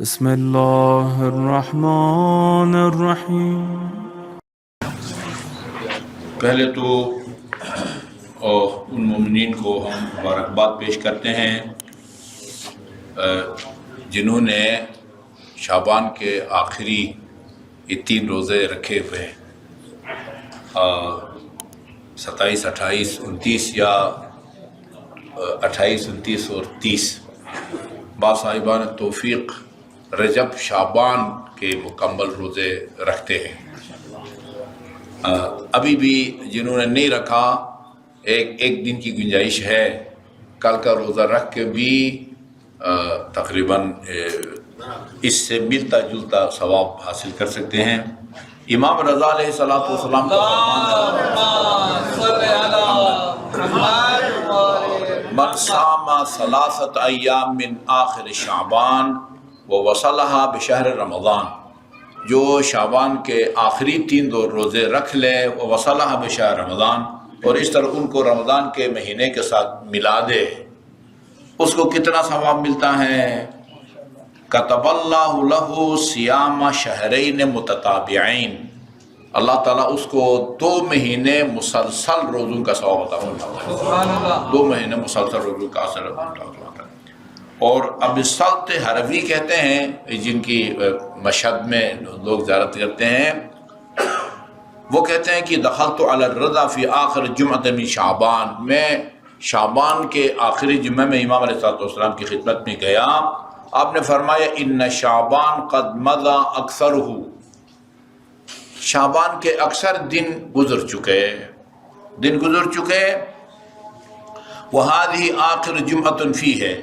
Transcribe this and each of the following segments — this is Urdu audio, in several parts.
بسم اللہ الرحمن الرحیم۔ پہلے تو ان مومنین کو ہم مبارکباد پیش کرتے ہیں جنہوں نے شعبان کے آخری یہ 3 روزے رکھے ہوئے ہیں، 27، 28، 29 یا 28، 29 اور 30۔ بعض صاحبان توفیق رجب شعبان کے مکمل روزے رکھتے ہیں۔ ابھی بھی جنہوں نے نہیں رکھا ایک دن کی گنجائش ہے، کل کا روزہ رکھ کے بھی تقریباً اس سے ملتا جلتا ثواب حاصل کر سکتے ہیں۔ امام رضا علیہ السلام کا من صام 3 ایام من آخر شعبان ووصلها بشہر رمضان، جو شعبان کے آخری 3 روزے رکھ لے ووصلها بشہر رمضان، اور اس طرح ان کو رمضان کے مہینے کے ساتھ ملا دے، اس کو کتنا ثواب ملتا ہے؟ کتب اللہ لہ صیام شہرین متتابعین، اللہ تعالیٰ اس کو 2 مہینے مسلسل روزوں کا ثواب عطا فرماتا ہے، 2 مہینے مسلسل روزوں کا اثر عطا فرماتا ہے۔ اور اب سلط حروی کہتے ہیں، جن کی مشہد میں لوگ زیارت کرتے ہیں، وہ کہتے ہیں کہ دخلت علی الرضا فی آخر جمعۃ من شعبان، میں شعبان کے آخری جمعہ میں امام علیہ السلام کی خدمت میں گیا۔ آپ نے فرمایا ان شعبان قد مضى اکثرہ، شعبان کے اکثر دن گزر چکے، وہذہ آخر جمعۃ فیہ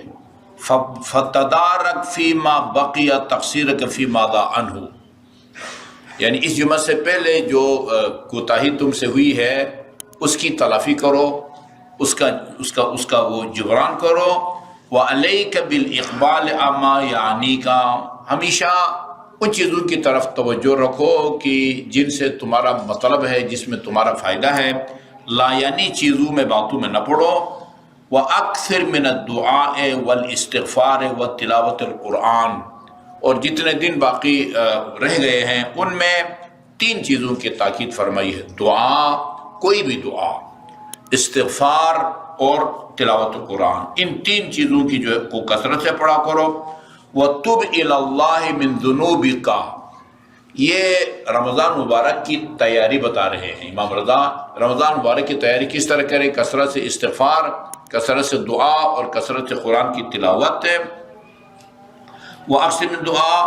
فتدارک فیما بقی تقصیرک فیما ضاع عنہ، یعنی اس جمعہ سے پہلے جو کوتاہی تم سے ہوئی ہے اس کی تلافی کرو، اس کا وہ جبران کرو۔ وعلیک بالاقبال عما یعنیک، ہمیشہ ان چیزوں کی طرف توجہ رکھو کہ جن سے تمہارا مطلب ہے، جس میں تمہارا فائدہ ہے، لا یعنی چیزوں میں باتوں میں نہ پڑو۔ وَأَكْثِرْ مِنَ الدُّعَاءِ وَالْإِسْتِغْفَارِ وَتِلَاوَةِ الْقُرْآنِ، اور جتنے دن باقی رہ گئے ہیں ان میں 3 چیزوں کی تاکید فرمائی ہے، دعا، کوئی بھی دعا، استغفار اور تلاوت القرآن، ان 3 چیزوں کی جو ہے کو کثرت سے پڑھا کرو۔ وَتُبْ إِلَى اللَّهِ مِن ذُنُوبِكَ، یہ رمضان مبارک کی تیاری بتا رہے ہیں امام رضا۔ رمضان مبارک کی تیاری کس طرح کرے؟ کثرت سے استغفار، کثرت سے دعا اور کثرت سے قرآن کی تلاوت ہے۔ وَأَقْسِمِ الدُّعَاء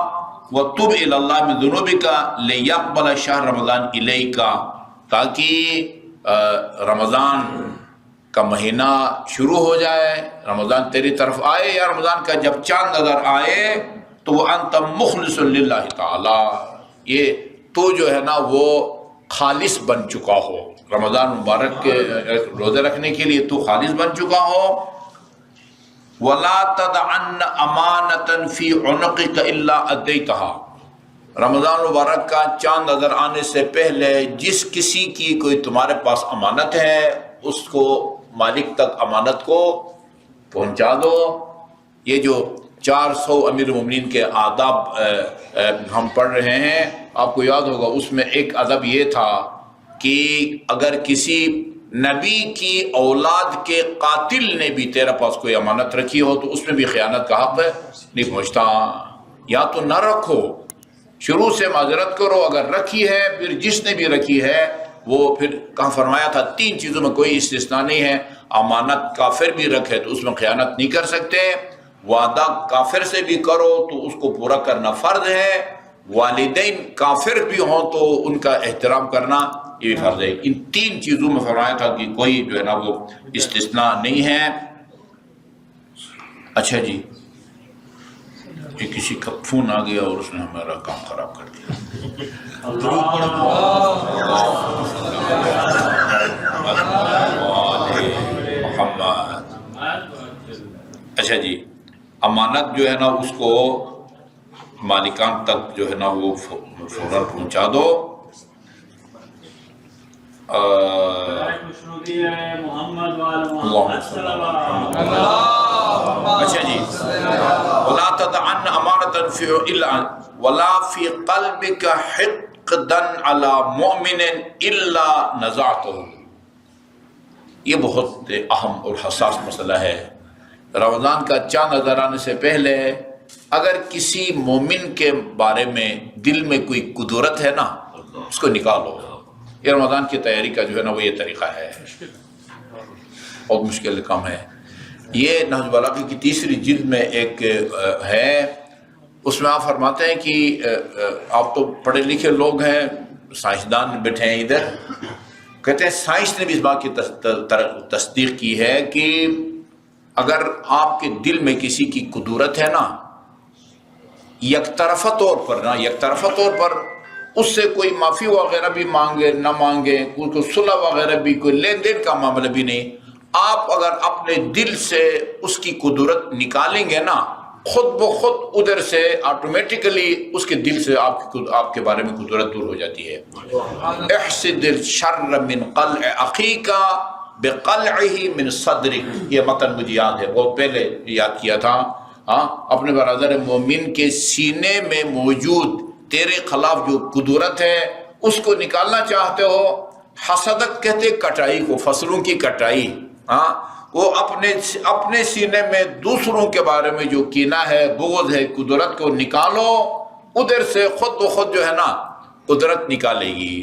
وَتُبْ إِلَى اللَّهِ مِن ذُنُوبِكَ لِيَقْبَلَ شَهْرَ رمضان إِلَيْكَ، تاکہ رمضان کا مہینہ شروع ہو جائے، رمضان تیری طرف آئے، یا رمضان کا جب چاند نظر آئے تو وہ انت مخلص للہ تعالی، یہ تو جو ہے نا وہ خالص بن چکا ہو، رمضان مبارک کے روزے رکھنے کے لیے تو خالص بن چکا ہو۔ وَلَا تَدْعَنَّ أَمَانَةً فِي عُنُقِكَ إِلَّا أَدَّيْتَهَا، رمضان مبارک کا چاند نظر آنے سے پہلے جس کسی کی کوئی تمہارے پاس امانت ہے اس کو مالک تک امانت کو پہنچا دو۔ یہ جو 400 امیر المومنین کے آداب ہم پڑھ رہے ہیں، آپ کو یاد ہوگا اس میں ایک ادب یہ تھا کہ اگر کسی نبی کی اولاد کے قاتل نے بھی تیرے پاس کوئی امانت رکھی ہو تو اس میں بھی خیانت کا حق نہیں پہنچتا، یا تو نہ رکھو، شروع سے معذرت کرو، اگر رکھی ہے پھر جس نے بھی رکھی ہے وہ پھر کہاں فرمایا تھا 3 چیزوں میں کوئی استثناء نہیں ہے۔ امانت کافر بھی رکھے تو اس میں خیانت نہیں کر سکتے، وعدہ کافر سے بھی کرو تو اس کو پورا کرنا فرض ہے، والدین کافر بھی ہوں تو ان کا احترام کرنا یہ بھی فرض ہے۔ ان 3 چیزوں میں فرمایا تھا کہ کوئی جو ہے نا وہ استثناء نہیں ہے۔ اچھا جی، کہ کسی کا فون آ گیا اور اس نے ہمارا کام خراب کر دیا۔ اچھا جی، امانت جو ہے نا اس کو مالکان تک جو ہے نا وہ فوراً پہنچا دو۔ اچھا جی، ولا تدعن امانة فی ولا فی قلبک حقدا علی مؤمن الا نزعته. یہ بہت اہم اور حساس مسئلہ ہے. رمضان کا چاند نظر آنے سے پہلے اگر کسی مومن کے بارے میں دل میں کوئی قدرت ہے نا، اس کو نکالو. یہ رمضان کی تیاری کا جو ہے نا وہ یہ طریقہ ہے، بہت مشکل کام ہے. یہ نہج البلاغہ کی تیسری جلد میں ایک ہے، اس میں آپ فرماتے ہیں کہ آپ تو پڑھے لکھے لوگ ہیں، سائنسدان بیٹھے ہیں ادھر، کہتے ہیں سائنس نے بھی اس بات کی تصدیق کی ہے کہ اگر آپ کے دل میں کسی کی قدرت ہے نا، یک طرفہ طور پر اس سے کوئی معافی وغیرہ بھی مانگے نہ مانگے، کوئی صلح وغیرہ بھی، کوئی لین دین کا معاملہ بھی نہیں، آپ اگر اپنے دل سے اس کی قدرت نکالیں گے نا، خود بخود ادھر سے آٹومیٹیکلی اس کے دل سے آپ کے بارے میں قدرت دور ہو جاتی ہے. احسد الشر من قلع اخیک بقلعہ من صدرک. یہ متن مجھے یاد ہے، بہت پہلے یاد کیا تھا. اپنے برادر مومن کے سینے میں موجود تیرے خلاف جو قدرت ہے اس کو نکالنا چاہتے ہو. حسدت کہتے کٹائی کو، فصلوں کی کٹائی. وہ اپنے سینے میں دوسروں کے بارے میں جو کینہ ہے، بغض ہے، قدرت کو نکالو. ادھر سے خود بخود جو ہے نا قدرت نکالے گی.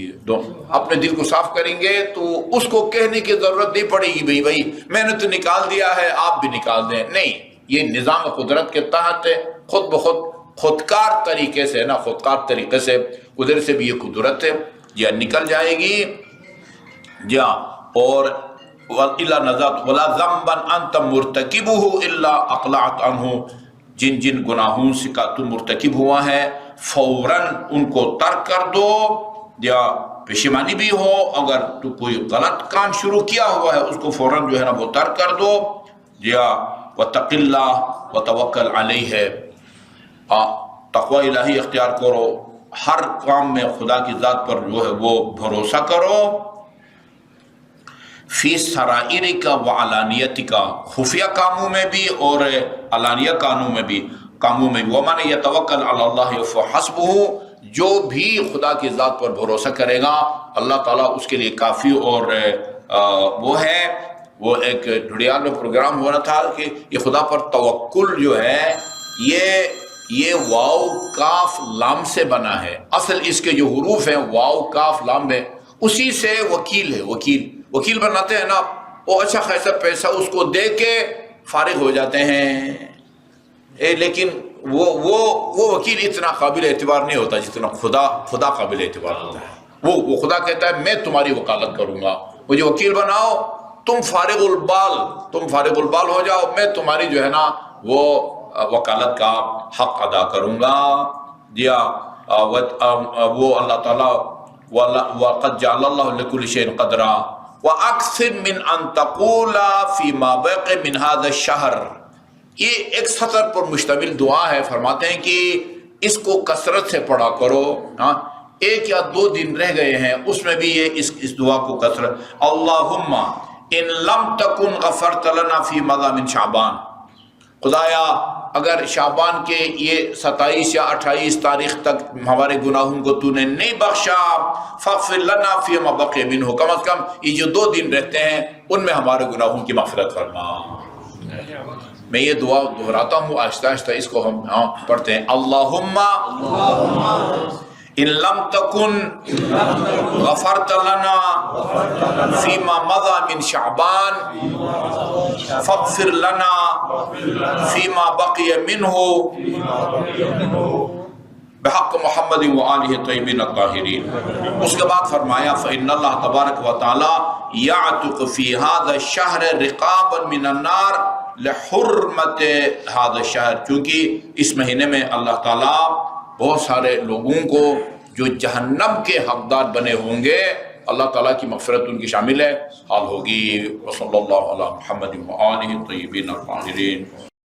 اپنے دل کو صاف کریں گے تو اس کو کہنے کی ضرورت نہیں پڑے گی بھائی میں نے تو نکال دیا ہے، آپ بھی نکال دیں. نہیں، یہ نظام قدرت کے تحت خود بخود خودکار طریقے سے نا، خودکار طریقے سے ادھر سے بھی یہ قدرت یا نکل جائے گی. جا اور وَإِلَّا نَزَعْتُ وَلَا ذَنْبًا أَنْتَ مُرْتَكِبُهُ إِلَّا أَقْلَعْتَ عَنْهُ. جن گناہوں سے کا تم مرتکب ہوا ہے فوراً ان کو ترک کر دو، یا پشیمانی بھی ہو اگر تو کوئی غلط کام شروع کیا ہوا ہے اس کو فوراً جو ہے نا وہ ترک کر دو. یا وَاتَّقِ اللَّهَ وَتَوَكَّلْ عَلَيْهِ، تقوی الہی اختیار کرو، ہر کام میں خدا کی ذات پر جو ہے وہ بھروسہ کرو. فی سرائر کا و علانیت کا، خفیہ کاموں میں بھی اور علانیہ کاموں میں بھی. وَمَنْ يَتَوَكَّلْ عَلَى اللَّهِ فَحَسْبُهُ، جو بھی خدا کی ذات پر بھروسہ کرے گا اللہ تعالیٰ اس کے لیے کافی. اور وہ ہے، وہ ایک ڈھڑیال میں پروگرام ہو رہا تھا کہ یہ خدا پر توکل جو ہے یہ واو کاف لام سے بنا ہے. اصل اس کے جو حروف ہیں واو کاف لام ہے، اسی سے وکیل ہے. وکیل بناتے ہیں نا، وہ اچھا خاصا پیسہ اس کو دے کے فارغ ہو جاتے ہیں. لیکن وہ وکیل اتنا قابل اعتبار نہیں ہوتا جتنا خدا قابل اعتبار ہوتا ہے. وہ خدا کہتا ہے میں تمہاری وکالت کروں گا، مجھے وکیل بناؤ، تم فارغ البال ہو جاؤ، میں تمہاری جو ہے نا وہ وکالت کا حق ادا کروں گا. جیا وہ اللہ تعالیٰ وَقَدْ جَعَلَ اللَّهُ لِكُلِّ شَيْءٍ قَدْرًا وَأَكْثِرْ مِنْ أَن تَقُولَ فِي مَا بَقِيَ مِنْ هَذَا الشَّهْرِ. یہ ایک سطر پر مشتمل دعا ہے. فرماتے ہیں کہ اس کو کثرت سے پڑھا کرو. ایک یا دو دن رہ گئے ہیں اس میں بھی یہ اس دعا کو کثرت. اللہم ان لم تکن غفرت لنا فی مضى من شعبان، خدایا اگر شعبان کے یہ 27 یا 28 تاریخ تک ہمارے گناہوں کو تو نے نہیں بخشا، فاغفر لنا فی ما بقی منہ، کم از کم یہ جو 2 دن رہتے ہیں ان میں ہمارے گناہوں کی مغفرت فرما. میں یہ دعا دہراتا ہوں آہستہ آہستہ، اس کو ہم پڑھتے ہیں. اللہم ان لم تکن غفرت لنا فیما مضى من شعبان فاغفر لنا فیما بقی منہ بحق محمد وآلہ الطیبین الطاہرین. اس کے بعد فرمایا فإن اللہ تبارک و تعالی یعتق فی هذا الشہر رقابا من النار لحرمت هذا الشہر، چونکہ اس مہینے میں اللہ تعالیٰ بہت سارے لوگوں کو جو جہنم کے حقدار بنے ہوں گے اللہ تعالیٰ کی مغفرت ان کی شامل ہے حال ہوگی. وصلی اللہ علی محمد وآلہ الطیبین الطاہرین.